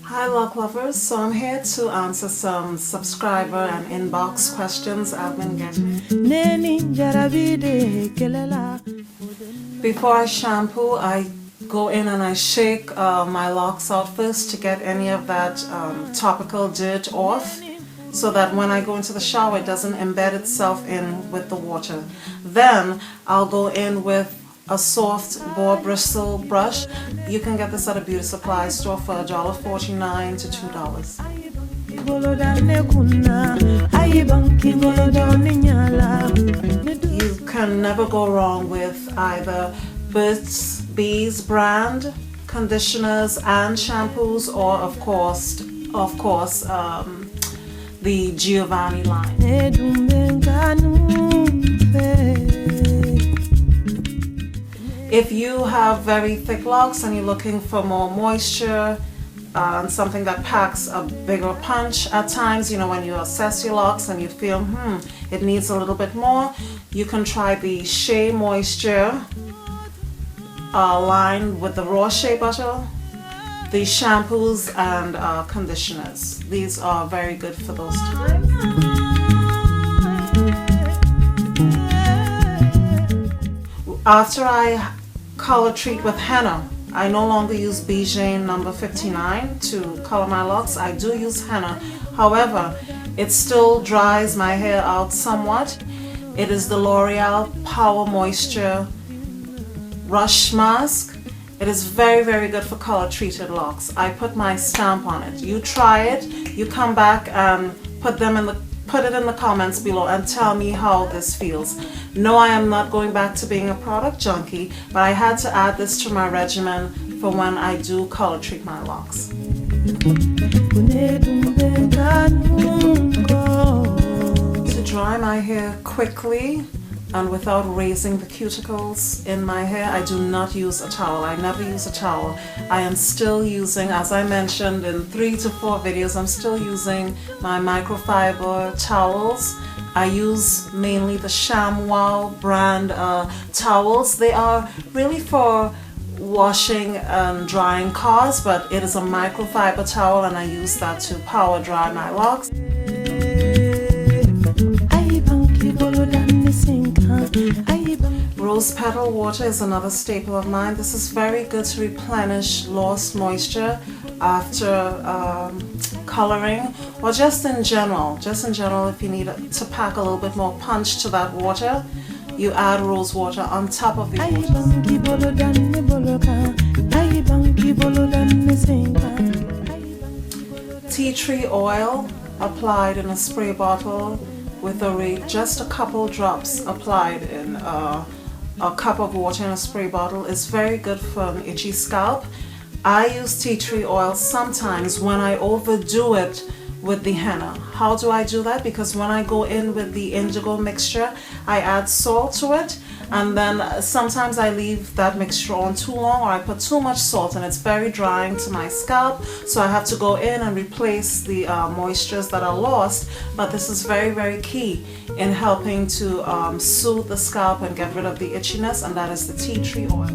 Hi lock lovers, so I'm here to answer some subscriber and inbox questions I've been getting. Before I shampoo, I go in and I shake my locks out first to get any of that topical dirt off, so that when I go into the shower it doesn't embed itself in with the water. Then I'll go in with a soft Boar bristle brush. You can get this at a beauty supply store for $1.49 to $2. You can never go wrong with either Burt's Bees brand conditioners and shampoos, or of course, the Giovanni line. If you have very thick locks and you're looking for more moisture and something that packs a bigger punch at times, when you assess your locks and you feel, it needs a little bit more, you can try the Shea Moisture line with the raw shea butter, the shampoos and conditioners. These are very good for those times. After I color treat with henna, I no longer use Bigen number 59 to color my locks. I do use henna. However, it still dries my hair out somewhat. It is the Loreal Power Moisture Rush Mask. It is very, very good for color treated locks. I put my stamp on it. You try it, you come back and put it in the comments below and tell me how this feels. No, I am not going back to being a product junkie, but I had to add this to my regimen for when I do color treat my locks. To dry my hair quickly and without raising the cuticles in my hair, I do not use a towel. I never use a towel. I am still using, as I mentioned in 3 to 4 videos, I'm still using my microfiber towels. I use mainly the ShamWow brand towels. They are really for washing and drying cars, but it is a microfiber towel and I use that to power dry my locks. Rose petal water is another staple of mine. This is very good to replenish lost moisture after coloring, or just in general if you need to pack a little bit more punch to that water, you add rose water on top of the water. Tea tree oil applied in a spray bottle with just a couple drops applied in a cup of water in a spray bottle is very good for an itchy scalp. I use tea tree oil sometimes when I overdo it with the henna. How do I do that? Because when I go in with the indigo mixture, I add salt to it, and then sometimes I leave that mixture on too long, or I put too much salt and it's very drying to my scalp, so I have to go in and replace the moistures that are lost. But this is very, very key in helping to soothe the scalp and get rid of the itchiness, and that is the tea tree oil.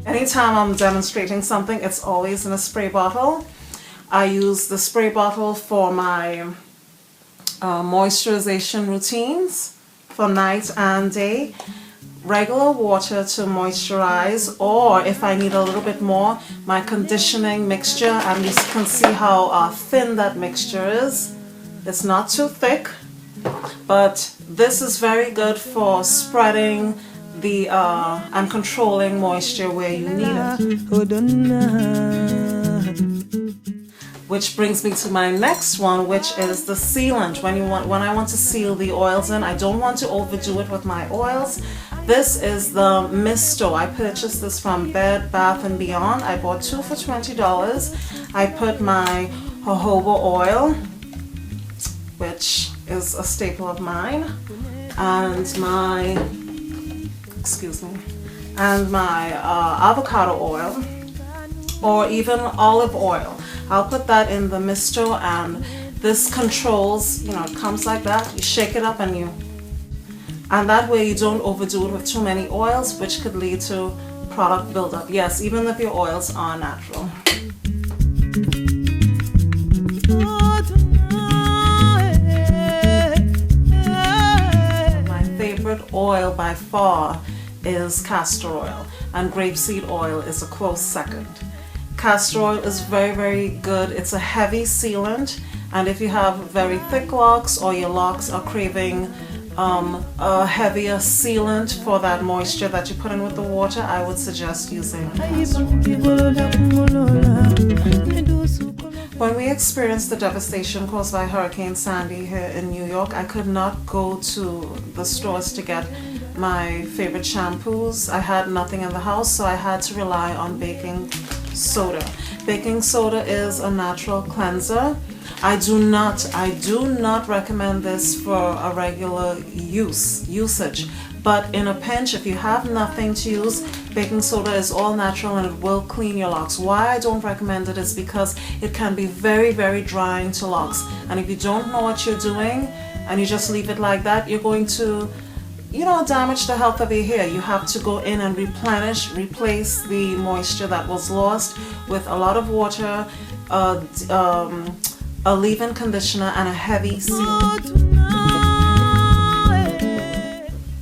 Anytime I'm demonstrating something, it's always in a spray bottle. I use the spray bottle for my moisturization routines for night and day. Regular water to moisturize, or if I need a little bit more, my conditioning mixture, and you can see how thin that mixture is. It's not too thick, but this is very good for spreading the and controlling moisture where you need it. Which brings me to my next one, which is the sealant. When I want to seal the oils in, I don't want to overdo it with my oils. This is the Misto. I purchased this from Bed Bath & Beyond. I bought 2 for $20. I put my jojoba oil, which is a staple of mine, and my avocado oil, or even olive oil. I'll put that in the Misto, and this controls, it comes like that. You shake it up and that way you don't overdo it with too many oils, which could lead to product buildup. Yes, even if your oils are natural. My favorite oil by far is castor oil, and grapeseed oil is a close second. Castor oil is very, very good. It's a heavy sealant, and if you have very thick locks or your locks are craving a heavier sealant for that moisture that you put in with the water, I would suggest using castor oil. When we experienced the devastation caused by Hurricane Sandy here in New York, I could not go to the stores to get my favorite shampoos. I had nothing in the house, so I had to rely on baking soda. Baking soda is a natural cleanser. I do not recommend this for a regular usage, but in a pinch, if you have nothing to use, baking soda is all natural and it will clean your locks. Why I don't recommend it is because it can be very, very drying to locks, and if you don't know what you're doing and you just leave it like that, you're going to damage the health of your hair. You have to go in and replace the moisture that was lost with a lot of water, a leave-in conditioner, and a heavy sealant.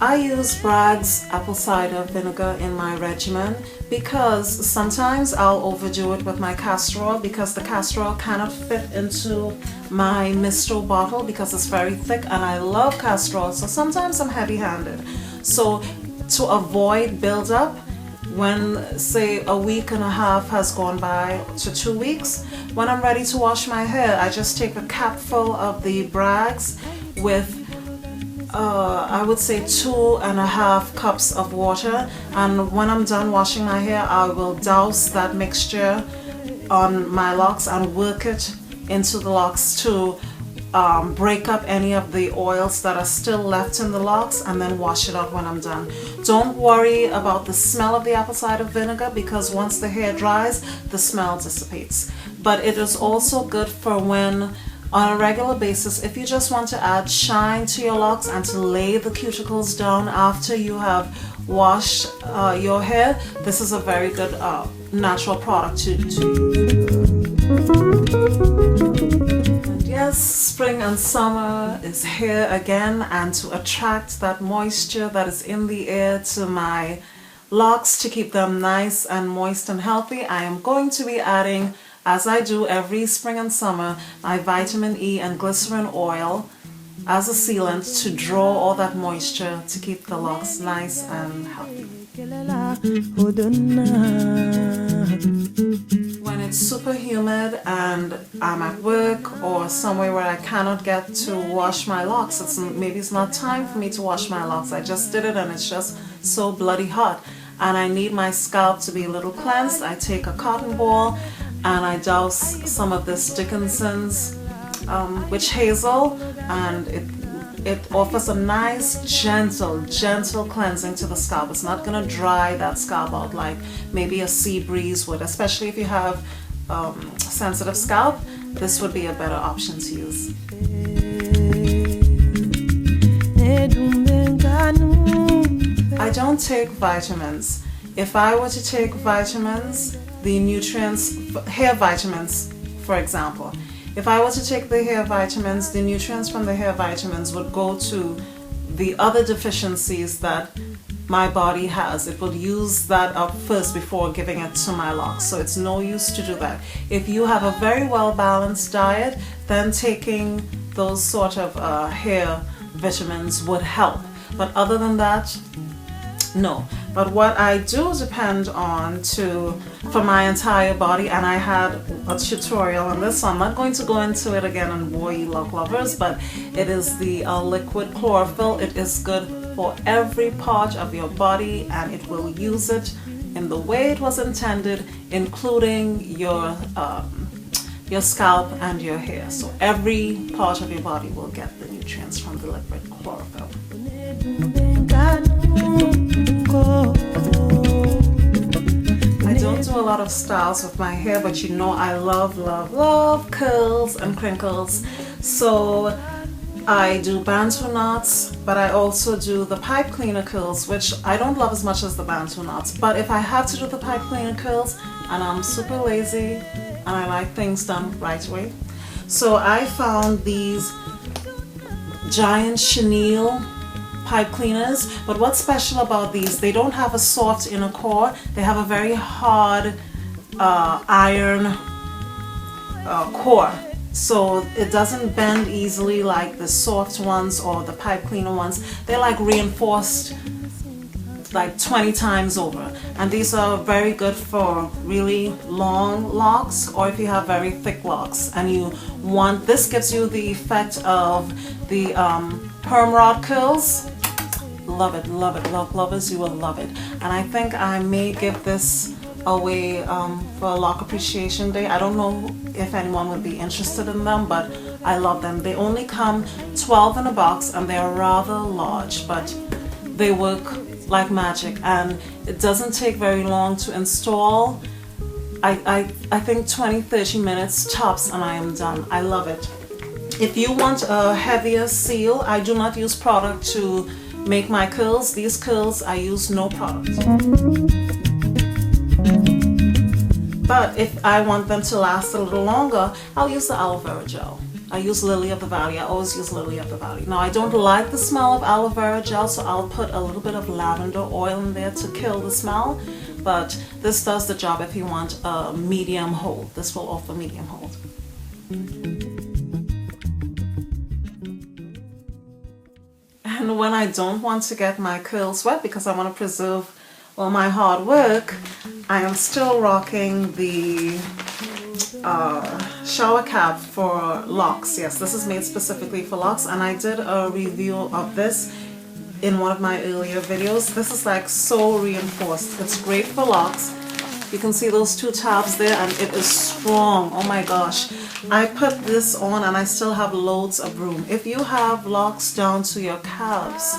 I use Bragg's apple cider vinegar in my regimen because sometimes I'll overdo it with my castor oil because the castor oil cannot fit into my Misto bottle because it's very thick, and I love castor oil, so sometimes I'm heavy-handed. So to avoid buildup, when say a week and a half has gone by to 2 weeks, when I'm ready to wash my hair, I just take a capful of the Bragg's with I would say 2.5 cups of water, and when I'm done washing my hair, I will douse that mixture on my locks and work it into the locks to break up any of the oils that are still left in the locks, and then wash it out when I'm done. Don't worry about the smell of the apple cider vinegar because once the hair dries, the smell dissipates. But it is also good for when on a regular basis, if you just want to add shine to your locks and to lay the cuticles down after you have washed your hair, this is a very good natural product to use. And yes, spring and summer is here again, and to attract that moisture that is in the air to my locks to keep them nice and moist and healthy, I am going to be adding, as I do every spring and summer, my vitamin E and glycerin oil as a sealant to draw all that moisture to keep the locks nice and healthy. When it's super humid and I'm at work or somewhere where I cannot get to wash my locks, maybe it's not time for me to wash my locks. I just did it and it's just so bloody hot, and I need my scalp to be a little cleansed. I take a cotton ball and I douse some of this Dickinson's witch hazel, and it offers a nice gentle cleansing to the scalp. It's not going to dry that scalp out like maybe a sea breeze would, especially if you have sensitive scalp. This would be a better option to use. I don't take vitamins. If I were to take vitamins, the nutrients, hair vitamins, for example, if I were to take the hair vitamins, the nutrients from the hair vitamins would go to the other deficiencies that my body has. It will use that up first before giving it to my locks. So it's no use to do that. If you have a very well balanced diet, then taking those sort of hair vitamins would help. But other than that, no. But what I do depend on for my entire body, and I had a tutorial on this, so I'm not going to go into it again and bore you lock lovers, but it is the liquid chlorophyll. It is good for every part of your body, and it will use it in the way it was intended, including your scalp and your hair. So every part of your body will get the nutrients from the liquid chlorophyll. I don't do a lot of styles with my hair, but you know I love curls and crinkles. So I do bantu knots, but I also do the pipe cleaner curls, which I don't love as much as the bantu knots. But if I have to do the pipe cleaner curls and I'm super lazy and I like things done right away, so I found these giant chenille pipe cleaners. But what's special about these, they don't have a soft inner core, they have a very hard iron core, so it doesn't bend easily like the soft ones or the pipe cleaner ones. They're like reinforced like 20 times over, and these are very good for really long locks, or if you have very thick locks and you want, this gives you the effect of the perm rod curls. Love it, love it, love lovers, you will love it. And I think I may give this away for a Loc Appreciation Day. I don't know if anyone would be interested in them, but I love them. They only come 12 in a box and they're rather large, but they work like magic, and it doesn't take very long to install. I think 20-30 minutes tops and I am done. I love it. If you want a heavier seal, I do not use product to make my curls. These curls I use no product. But if I want them to last a little longer, I'll use the aloe vera gel. I use Lily of the Valley. I always use Lily of the Valley. Now I don't like the smell of aloe vera gel, so I'll put a little bit of lavender oil in there to kill the smell. But this does the job if you want a medium hold. This will offer medium hold. And when I don't want to get my curls wet because I want to preserve all my hard work, I am still rocking the shower cap for Locs. Yes, this is made specifically for Locs, and I did a review of this in one of my earlier videos. This is like so reinforced. It's great for Locs. You can see those two tabs there, and it is strong. Oh my gosh. I put this on and I still have loads of room. If you have locks down to your calves,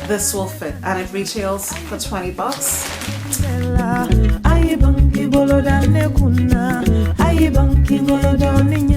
this will fit, and it retails for 20 bucks.